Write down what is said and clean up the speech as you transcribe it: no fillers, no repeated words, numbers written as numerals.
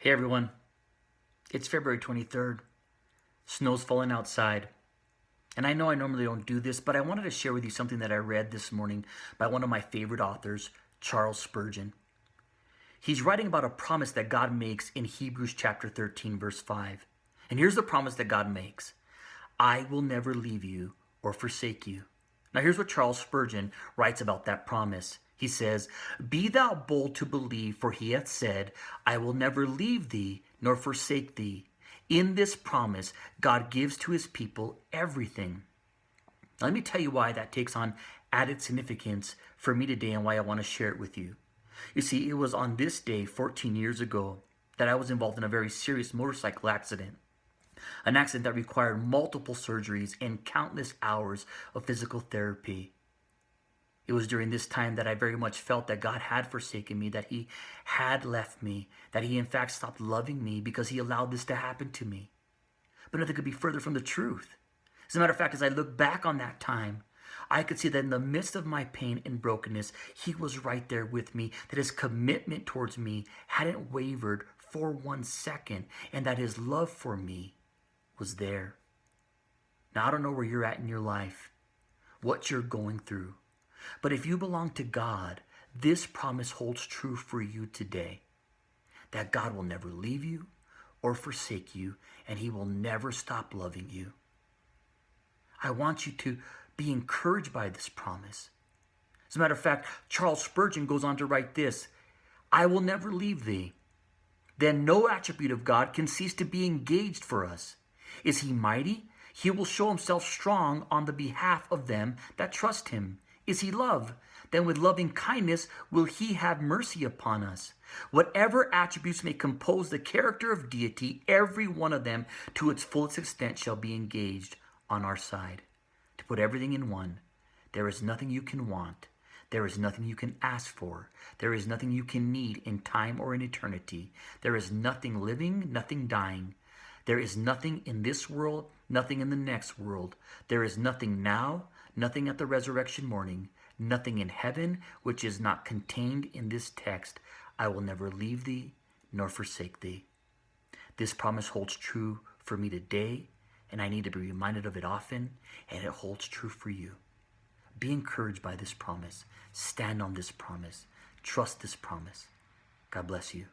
Hey everyone, it's February 23rd. Snow's falling outside. And I know I normally don't do this, but I wanted to share with you something that I read this morning by one of my favorite authors, Charles Spurgeon. He's writing about a promise that God makes in Hebrews chapter 13, verse 5. And here's the promise that God makes: I will never leave you or forsake you. Now here's what Charles Spurgeon writes about that promise. He says, Be thou bold to believe, for he hath said, I will never leave thee nor forsake thee. In this promise, God gives to his people everything. Now, let me tell you why that takes on added significance for me today and why I want to share it with you. You see, it was on this day 14 years ago that I was involved in a very serious motorcycle accident. An accident that required multiple surgeries and countless hours of physical therapy. It was during this time that I very much felt that God had forsaken me, that he had left me, that he in fact stopped loving me because he allowed this to happen to me. But nothing could be further from the truth. As a matter of fact, as I look back on that time, I could see that in the midst of my pain and brokenness, he was right there with me, that his commitment towards me hadn't wavered for 1 second, and that his love for me was there. Now, I don't know where you're at in your life, what you're going through. But if you belong to God, this promise holds true for you today. That God will never leave you or forsake you, and he will never stop loving you. I want you to be encouraged by this promise. As a matter of fact, Charles Spurgeon goes on to write this: I will never leave thee. Then no attribute of God can cease to be engaged for us. Is he mighty? He will show himself strong on the behalf of them that trust him. Is he love? Then with loving kindness will he have mercy upon us. Whatever attributes may compose the character of deity, every one of them to its fullest extent shall be engaged on our side. To put everything in one, there is nothing you can want. There is nothing you can ask for. There is nothing you can need in time or in eternity. There is nothing living, nothing dying. There is nothing in this world, nothing in the next world. There is nothing now, nothing at the resurrection morning, nothing in heaven which is not contained in this text. I will never leave thee nor forsake thee. This promise holds true for me today, and I need to be reminded of it often, and it holds true for you. Be encouraged by this promise. Stand on this promise. Trust this promise. God bless you.